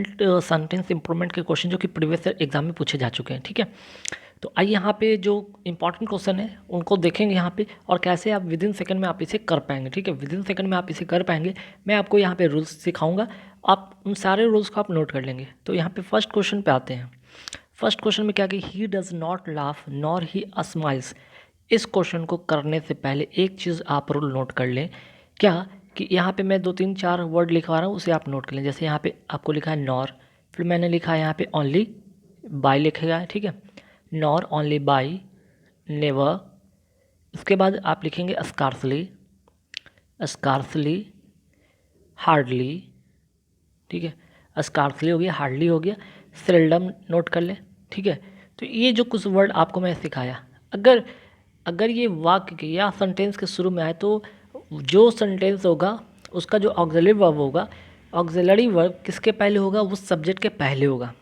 Sentence improvement के question जो कि प्रीवियस एग्जाम में पूछे जा चुके हैं। ठीक है, तो आइए यहाँ पे जो इंपॉर्टेंट क्वेश्चन है उनको देखेंगे यहाँ पे, और कैसे आप विद इन सेकंड में आप इसे कर पाएंगे। ठीक है, विद इन सेकंड में आप इसे कर पाएंगे। मैं आपको यहाँ पे रूल्स सिखाऊंगा, आप उन सारे रूल्स को आप नोट कर लेंगे। तो यहाँ पे फर्स्ट क्वेश्चन पे आते हैं। फर्स्ट क्वेश्चन में क्या कि he does not laugh nor he smiles. इस क्वेश्चन को करने से पहले एक चीज़ आप रूल नोट कर लें, क्या कि यहाँ पे मैं 2 3 4 वर्ड लिखवा रहा हूँ, उसे आप नोट कर लें। जैसे यहाँ पे आपको लिखा है नॉर, फिर मैंने लिखा है यहाँ पे ओनली, बाय लिखेगा है। ठीक है, नॉर, ओनली, बाय, नेवर। उसके बाद आप लिखेंगे स्कार्सली, स्कार्सली, हार्डली। ठीक है, स्कार्सली हो गया, हार्डली हो गया, सेल्डम नोट कर लें। ठीक है, तो ये जो कुछ वर्ड आपको मैं सिखाया, अगर अगर ये वाक्य के या सेंटेंस के शुरू में आए तो जो सेंटेंस होगा उसका जो ऑक्सिलरी वर्ब होगा, ऑक्सिलरी वर्ब किसके पहले होगा, वो सब्जेक्ट के पहले होगा।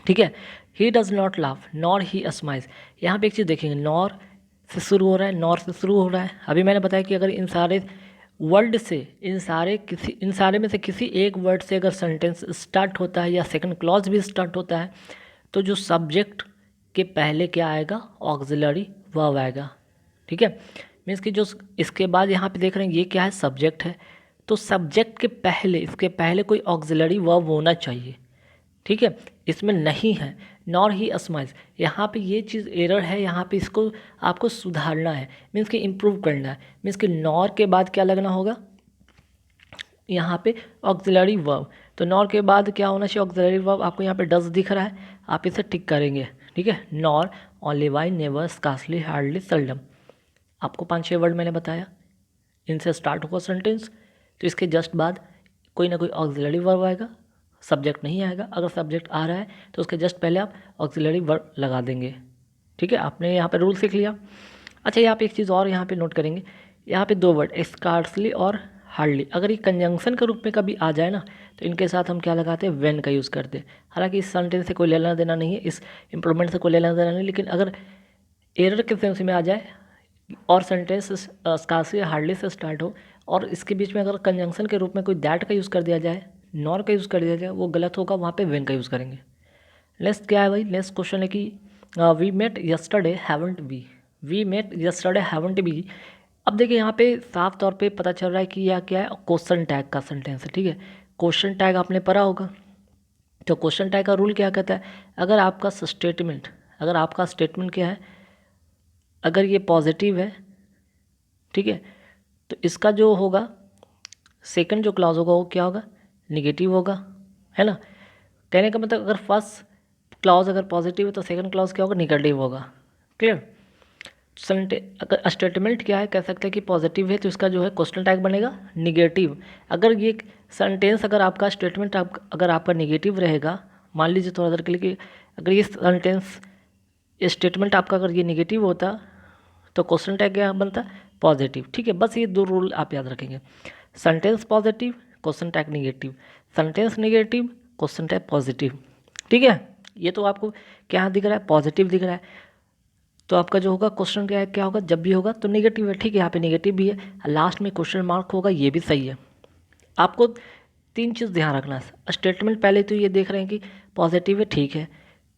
ठीक है, he does not laugh nor he smiles. यहाँ पे एक चीज़ देखेंगे, नॉर से शुरू हो रहा है, नॉर से शुरू हो रहा है। अभी मैंने बताया कि अगर इन सारे वर्ड से, इन सारे में से किसी एक वर्ड से अगर सेंटेंस स्टार्ट होता है या सेकंड क्लॉज भी स्टार्ट होता है, तो जो सब्जेक्ट के पहले क्या आएगा, ऑक्सिलरी वर्ब आएगा। ठीक है, मीन्स कि जो इसके बाद यहाँ पे देख रहे हैं ये क्या है, सब्जेक्ट है, तो सब्जेक्ट के पहले, इसके पहले कोई ऑक्सिलरी वर्ब होना चाहिए। ठीक है, इसमें नहीं है, नॉर ही स्माइल्स। यहाँ पे ये चीज़ एरर है, यहाँ पे इसको आपको सुधारना है, मीन्स कि इम्प्रूव करना है। मीन्स कि नॉर के बाद क्या लगना होगा, यहाँ पे ऑक्सिलरी वर्ब। तो नॉर के बाद क्या होना चाहिए, ऑक्सिलरी वर्ब। आपको यहाँ पे डज दिख रहा है, आप इसे टिक करेंगे। ठीक है, nor, only, by, never, scarcely, hardly, seldom. आपको 5 6 वर्ड मैंने बताया, इनसे स्टार्ट होगा सेंटेंस, तो इसके जस्ट बाद कोई ना कोई ऑक्सिलरी वर्ब आएगा, सब्जेक्ट नहीं आएगा। अगर सब्जेक्ट आ रहा है तो उसके जस्ट पहले आप ऑक्सिलरी वर्ब लगा देंगे। ठीक है, आपने यहाँ पे रूल सीख लिया। अच्छा, यहाँ पे एक चीज़ और यहाँ पे नोट करेंगे, यहाँ पे 2 वर्ड स्कार्सली और हार्डली, अगर ये कंजंक्शन के रूप में कभी आ जाए ना, तो इनके साथ हम क्या लगाते हैं, व्हेन का यूज़ करते हैं। हालांकि इस सेंटेंस से कोई लेना देना नहीं है, इस इंप्रूवमेंट से कोई लेना देना नहीं, लेकिन अगर एरर के सेंस में आ जाए और सेंटेंस स्कार्सली हार्डली से स्टार्ट हो और इसके बीच में अगर कंजंक्शन के रूप में कोई दैट का यूज़ कर दिया जाए, नॉर का यूज़ कर दिया जाए, वो गलत होगा, वहाँ पे व्हेन का यूज़ करेंगे। नेक्स्ट क्या है भाई, नेक्स्ट क्वेश्चन है कि we met yesterday haven't we met yesterday haven't be. अब देखिए यहाँ पे साफ तौर पे पता चल रहा है कि यह क्या है, क्वेश्चन टैग का सेंटेंस है। ठीक है, क्वेश्चन टैग आपने पढ़ा होगा, तो क्वेश्चन टैग का रूल क्या कहता है, अगर आपका स्टेटमेंट क्या है, अगर ये पॉजिटिव है, ठीक है, तो इसका जो होगा सेकंड जो क्लॉज होगा वो क्या होगा, निगेटिव होगा, है ना। कहने का मतलब अगर फर्स्ट क्लॉज अगर पॉजिटिव है तो सेकंड क्लॉज क्या होगा, निगेटिव होगा। क्लियर। अगर स्टेटमेंट क्या है, कह सकते हैं कि पॉजिटिव है तो इसका जो है क्वेश्चन टैग बनेगा निगेटिव। अगर ये सेंटेंस, अगर आपका स्टेटमेंट अगर आपका निगेटिव रहेगा, मान लीजिए थोड़ा देर के लिए कि अगर ये सेंटेंस स्टेटमेंट आपका अगर ये निगेटिव होता तो क्वेश्चन टैग क्या बनता, पॉजिटिव। ठीक है, बस ये 2 रूल आप याद रखेंगे, sentence positive, question tag negative, sentence negative, question tag positive. ठीक है, ये तो आपको क्या दिख रहा है, पॉजिटिव दिख रहा है, तो आपका जो होगा क्वेश्चन क्या होगा, जब भी होगा तो निगेटिव है। ठीक है, यहाँ पे निगेटिव भी है, लास्ट में क्वेश्चन मार्क होगा, ये भी सही है। आपको 3 चीज़ ध्यान रखना है, स्टेटमेंट पहले तो ये देख रहे हैं कि पॉजिटिव है, ठीक है,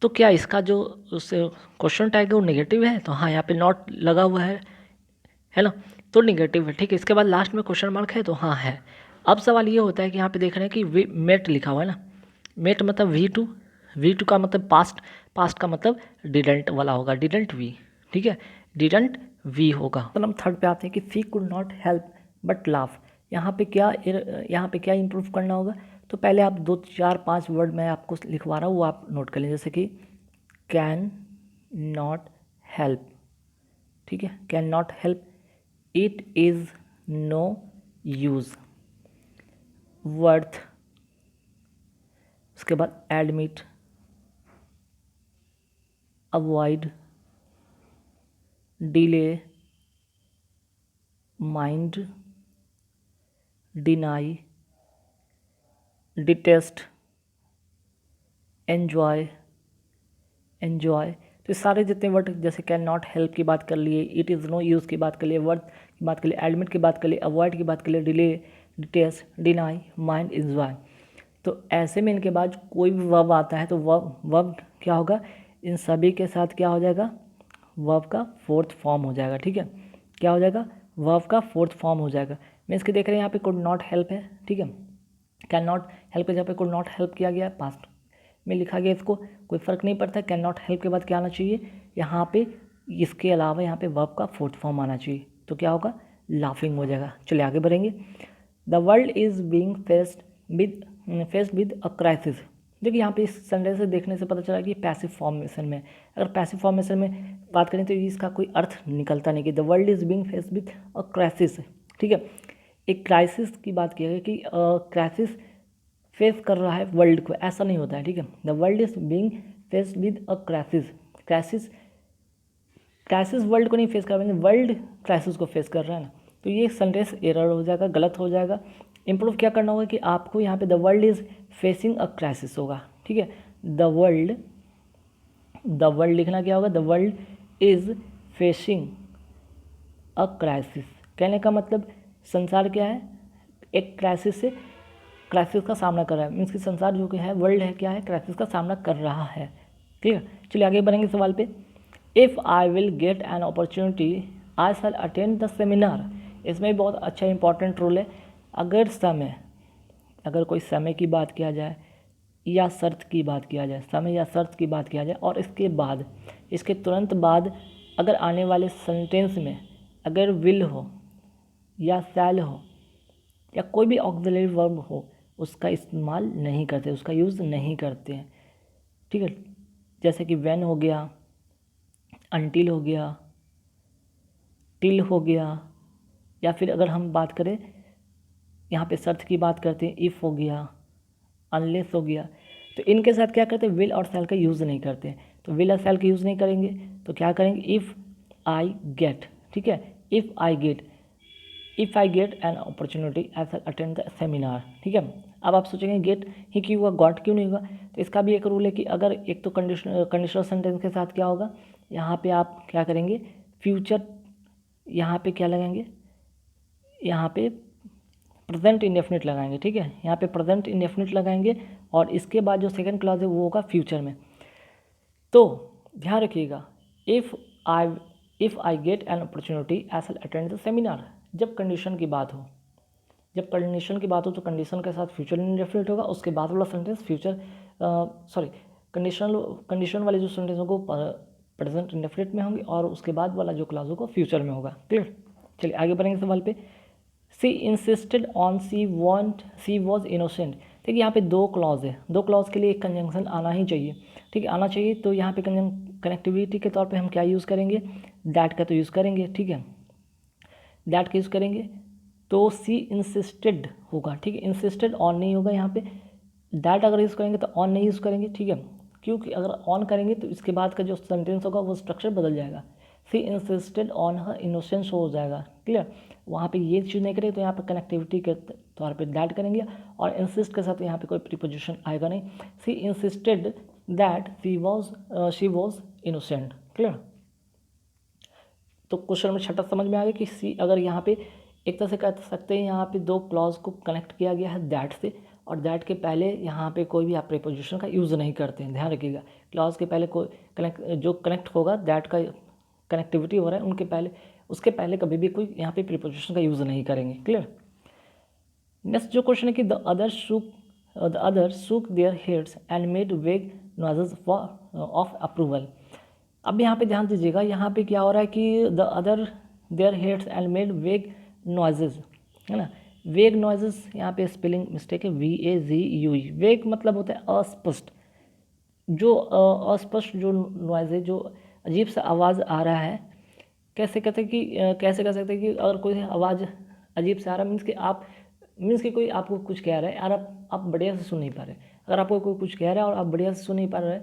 तो क्या इसका जो उस क्वेश्चन टैग है वो नेगेटिव है, तो हाँ यहाँ पे नॉट लगा हुआ है ना, तो निगेटिव है। ठीक है, इसके बाद लास्ट में क्वेश्चन मार्क है तो हाँ है। अब सवाल ये होता है कि यहाँ पे देख रहे हैं कि मेट लिखा हुआ है ना, मेट मतलब वी टू का मतलब पास्ट का मतलब डिडंट वाला होगा, डिडंट वी। ठीक है, डिडंट वी होगा। तो हम थर्ड पे आते हैं कि she could not help but laugh. यहाँ पे क्या इंप्रूव करना होगा, तो पहले आप 2 4 5 वर्ड मैं आपको लिखवा रहा हूँ, वो आप नोट कर लें। जैसे कि कैन नॉट हेल्प, ठीक है, can not help, it is no use, worth, उसके बाद admit, avoid, delay, mind, deny, detest, enjoy. तो सारे जितने वर्ड, जैसे कैन नॉट हेल्प की बात कर लिए, इट इज़ नो यूज़ की बात कर लिए, वर्थ की बात कर लिए, एडमिट की बात कर लिए, अवॉइड की बात कर लिए, delay, detest, deny, mind, enjoy. तो ऐसे में इनके बाद कोई भी वर्ब आता है तो वर्ब क्या होगा, इन सभी के साथ क्या हो जाएगा, वर्ब का फोर्थ फॉर्म हो जाएगा। ठीक है, क्या हो जाएगा, वर्ब का फोर्थ फॉर्म हो जाएगा। मीन्स कि देख रहे हैं यहाँ पे कुड नॉट हेल्प है। ठीक है, कैन नॉट हेल्प के जगह पे कुड नॉट हेल्प किया गया, पास्ट में लिखा गया, इसको कोई फ़र्क नहीं पड़ता। कैन नॉट हेल्प के बाद क्या आना चाहिए यहाँ पे, इसके अलावा यहाँ पे वर्ब का फोर्थ फॉर्म आना चाहिए, तो क्या होगा, लाफिंग हो जाएगा। चलिए आगे बढ़ेंगे। The world is being faced with a crisis. देखिए यहाँ पे इस सेंटेंस से देखने से पता चला कि पैसिव फॉर्मेशन में, अगर पैसिव फॉर्मेशन में बात करें तो इसका कोई अर्थ निकलता नहीं कि the world is being faced with a crisis. ठीक है, एक क्राइसिस की बात किया गया कि क्राइसिस फेस कर रहा है वर्ल्ड को, ऐसा नहीं होता है। ठीक है, the world is being faced with a crisis. Crisis world को नहीं फेस कर रहा है, वर्ल्ड क्राइसिस को फेस कर रहा है ना, तो ये सेंटेंस एरर हो जाएगा, गलत हो जाएगा। इंप्रूव क्या करना होगा कि आपको यहाँ पे the world is facing a crisis होगा। ठीक है, द वर्ल्ड लिखना क्या होगा, the world is facing a crisis. कहने का मतलब संसार क्या है, एक क्राइसिस का सामना कर रहा है। मीन्स कि संसार जो कि है, वर्ल्ड है, क्या है, क्राइसिस का सामना कर रहा है। ठीक है, चलिए आगे बढ़ेंगे सवाल पे। If I will get an opportunity I shall attend the seminar. इसमें भी बहुत अच्छा इंपॉर्टेंट रूल है। अगर कोई समय की बात किया जाए या शर्त की बात किया जाए, समय या शर्त की बात किया जाए, और इसके तुरंत बाद अगर आने वाले सेंटेंस में अगर विल हो या शैल हो या कोई भी ऑक्सिलरी वर्ब हो, उसका इस्तेमाल नहीं करते, उसका यूज़ नहीं करते हैं। ठीक है, जैसे कि व्हेन हो गया, अनटिल हो गया, टिल हो गया, या फिर अगर हम बात करें यहाँ पे शर्त की बात करते हैं, इफ़ हो गया, अनलेस हो गया, तो इनके साथ क्या करते हैं, विल और शैल का यूज़ नहीं करते हैं। तो विल और शैल का यूज़ नहीं करेंगे तो क्या करेंगे, इफ़ आई गेट। ठीक है, if I get an opportunity I shall attend the seminar. ठीक है, अब आप सोचेंगे गेट ही क्यों हुआ, गॉट क्यों नहीं हुआ, तो इसका भी एक रूल है कि अगर एक तो कंडीशनल सेंटेंस के साथ क्या होगा, यहाँ पे आप क्या करेंगे, फ्यूचर यहाँ पे क्या लगाएंगे, यहाँ पे प्रेजेंट इंडेफिनिट लगाएंगे। ठीक है, यहाँ पे प्रेजेंट इंडेफिनिट लगाएंगे और इसके बाद जो सेकंड क्लॉज है वो होगा फ्यूचर में। तो ध्यान रखिएगा, if I get an opportunity I shall attend the seminar. जब कंडीशन की बात हो तो कंडीशन के साथ फ्यूचर इंडेफिनिट होगा, उसके बाद वाला सेंटेंस कंडीशन वाले जो सेंटेंस होंगे प्रेजेंट इंडेफिनिट में होंगे और उसके बाद वाला जो क्लॉज होगा फ्यूचर में होगा। क्लियर, चलिए आगे बढ़ेंगे सवाल पे। She insisted on she was innocent. देखिए यहाँ पे दो क्लॉज है, दो क्लॉज के लिए एक कंजंक्शन आना ही चाहिए। ठीक है, आना चाहिए, तो यहाँ पे कनेक्टिविटी के तौर पे हम क्या यूज़ करेंगे, दैट का तो यूज़ करेंगे। ठीक है, दैट का यूज़ करेंगे, तो सी इंसिस्टेड होगा। ठीक है, इंसिस्टेड ऑन नहीं होगा, यहाँ पे दैट अगर यूज़ करेंगे तो ऑन नहीं यूज़ करेंगे। ठीक है, क्योंकि अगर ऑन करेंगे तो इसके बाद का जो सेंटेंस होगा वो स्ट्रक्चर बदल जाएगा, सी इंसिस्टेड ऑन हर इनोसेंस हो जाएगा। क्लियर, वहाँ पे ये चीज़ नहीं करेंगे तो यहाँ पे कनेक्टिविटी के तौर पे दैट करेंगे और इंसिस्ट के साथ यहाँ पे कोई प्रीपोजिशन आएगा नहीं। She insisted that she was innocent. Clear, तो क्वेश्चन में छठा समझ में आ गया कि सी अगर यहाँ पे एक तरह से कह सकते हैं, यहाँ पे दो क्लॉज को कनेक्ट किया गया है दैट से, और दैट के पहले यहाँ पे कोई भी आप प्रीपोजिशन का यूज़ नहीं करते हैं। ध्यान रखिएगा, क्लॉज के पहले कोई कनेक्ट होगा, दैट का कनेक्टिविटी हो रहा है, उसके पहले कभी भी कोई यहाँ पे प्रीपोजिशन का यूज़ नहीं करेंगे। क्लियर, नेक्स्ट जो क्वेश्चन है कि the other shook their heads and made वेग नॉइजेस ऑफ अप्रूवल। अब यहाँ पे ध्यान दीजिएगा, यहाँ पे क्या हो रहा है कि the other their heads and made वेग नॉइजेस, है ना। वेग नॉइजेस यहाँ पे स्पेलिंग मिस्टेक है, VAGUE। वेग मतलब होता है अस्पष्ट, जो अस्पष्ट जो नॉइज है, जो अजीब सा आवाज़ आ रहा है। कैसे कह सकते हैं कि अगर कोई आवाज़ अजीब से आ रहा है, मीन्स कि कोई आपको कुछ कह रहा है और आप बढ़िया से सुन नहीं पा रहे। अगर आपको कोई कुछ कह रहा है और आप बढ़िया से सुन नहीं पा रहे,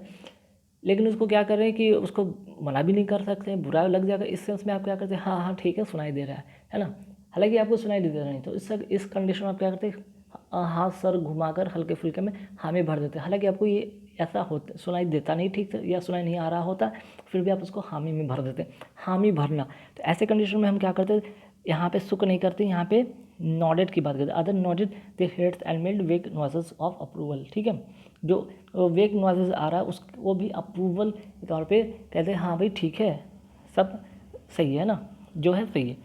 लेकिन उसको क्या कर रहे हैं कि उसको मना भी नहीं कर सकते, बुरा लग जाएगा। इस सेंस में आप क्या करते हैं, हाँ हाँ ठीक है, सुनाई दे रहा है ना, हालांकि आपको सुनाई दे रहा नहीं, तो इस कंडीशन में आप क्या करते हैं, हाथ सर घुमाकर हल्के फुल्के में हामी भर देते हैं। हालांकि आपको ये ऐसा होता, सुनाई देता नहीं ठीक से या सुनाई नहीं आ रहा होता, फिर भी आप उसको हामी में भर देते हैं। हामी भरना, तो ऐसे कंडीशन में हम क्या करते हैं, यहाँ पे सुक नहीं करते, यहाँ पे नॉडेड की बात करते हैं, other nodded they heads and made वेग नॉइसेस ऑफ अप्रूवल, ठीक है, जो वेग नॉइसेस आ रहा है उस वो भी अप्रूवल के तौर पे कहते हैं हाँ भाई ठीक है, सब सही है ना, जो है सही है।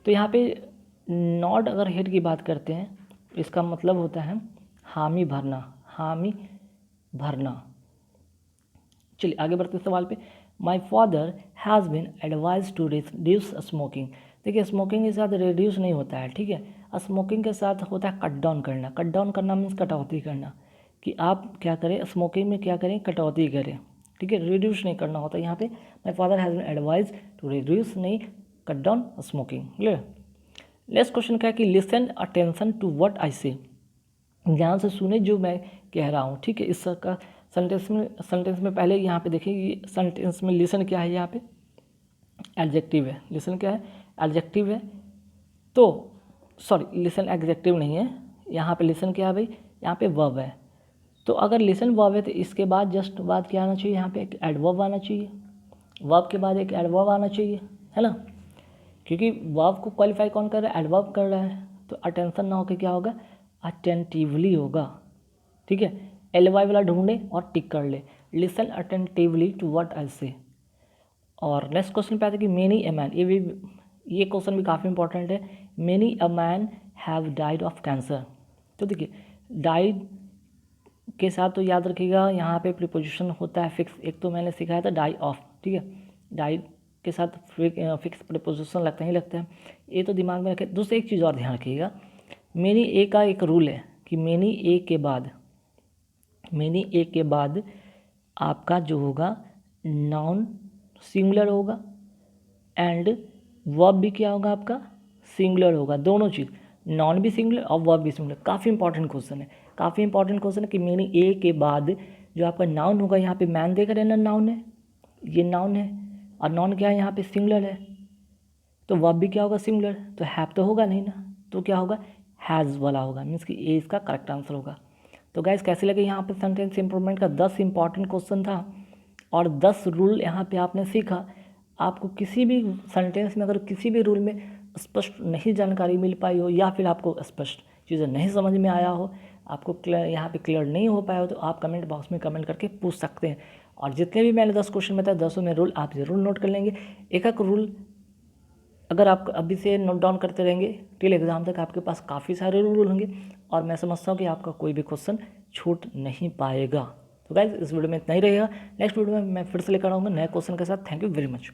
तो यहाँ पे नॉड अगर हेड की बात करते हैं इसका मतलब होता है हामी भरना, हामी भरना। चलिए आगे बढ़ते सवाल पे। My father has been advise to reduce smoking. देखिए स्मोकिंग के साथ रिड्यूस नहीं होता है, ठीक है, स्मोकिंग के साथ होता है कट डाउन करना। कट डाउन करना मीन्स कटौती करना, कि आप क्या करें स्मोकिंग में, क्या करें, कटौती करें, ठीक है, रिड्यूस नहीं करना होता यहाँ पे। My father has been advise to reduce, नहीं cut down smoking. Clear. Next question क्या है कि listen attention to what I say. ध्यान से सुने जो मैं कह रहा हूँ, ठीक है। इसका सेंटेंस में पहले यहाँ पे देखिए, ये सेंटेंस में लिसन क्या है, यहाँ पे एडजेक्टिव है, लिसन क्या है, एडजेक्टिव है। तो सॉरी लिसन एडजेक्टिव नहीं है, यहाँ पे लिसन क्या है भाई, यहाँ पे वर्ब है। तो अगर लिसन वर्ब है तो इसके बाद जस्ट बाद क्या आना चाहिए, यहाँ पे एक एडवर्ब आना चाहिए, वर्ब के बाद एक एडवर्ब आना चाहिए, है ना, क्योंकि वर्ब को क्वालिफाई कौन कर रहा है, एडवर्ब कर रहा है। तो अटेंशन ना होकर क्या होगा, अटेंटिवली होगा, ठीक है। एल वाई वाला ढूंढे और टिक कर ले, listen attentively to what I say. और नेक्स्ट क्वेश्चन पे आता है कि मेनी अ मैन, ये क्वेश्चन भी काफ़ी इंपॉर्टेंट है। Many a man have died of cancer. तो देखिए डाइड के साथ तो याद रखिएगा यहाँ पे प्रीपोजिशन होता है फिक्स, एक तो मैंने सिखाया था डाई ऑफ, ठीक है, डाइड के साथ फिक्स प्रीपोजिशन लगता ही लगता है, ये तो दिमाग में रखें। दूसरी एक चीज़ और ध्यान रखिएगा, मेनी ए का एक रूल है कि मेनी ए के बाद आपका जो होगा नाउन सिंगुलर होगा एंड वर्ब भी क्या होगा आपका सिंगुलर होगा, दोनों चीज़, नाउन भी सिंगुलर और वर्ब भी सिंगुलर। काफ़ी इंपॉर्टेंट क्वेश्चन है, काफ़ी इंपॉर्टेंट क्वेश्चन है कि मेनी ए के बाद जो आपका नाउन होगा, यहाँ पे मैन देख रहे हैं ना, नाउन है, ये नाउन है, और नाउन क्या है यहाँ पे सिंगुलर है, तो वर्ब भी क्या होगा सिंगुलर, तो हैव तो होगा नहीं ना, तो क्या होगा हैज़ वाला होगा, मीन्स कि ए इसका करेक्ट आंसर होगा। तो गाइस कैसे लगे यहाँ पे सेंटेंस इंप्रूवमेंट का 10 इंपॉर्टेंट क्वेश्चन था और 10 रूल यहाँ पे आपने सीखा। आपको किसी भी सेंटेंस में अगर किसी भी रूल में स्पष्ट नहीं जानकारी मिल पाई हो या फिर आपको स्पष्ट चीज़ें नहीं समझ में आया हो, आपको यहाँ पे क्लियर नहीं हो पाया हो, तो आप कमेंट बॉक्स में कमेंट करके पूछ सकते हैं। और जितने भी मैंने 10 क्वेश्चन बताए 10 में रूल आप ज़रूर नोट कर लेंगे। एक एक रूल अगर आप अभी से नोट डाउन करते रहेंगे टिल एग्ज़ाम तक आपके पास काफ़ी सारे रूल होंगे और मैं समझता हूँ कि आपका कोई भी क्वेश्चन छूट नहीं पाएगा। तो गाइस इस वीडियो में इतना ही रहेगा, नेक्स्ट वीडियो में मैं फिर से लेकर आऊँगा नए क्वेश्चन के साथ। Thank you very much.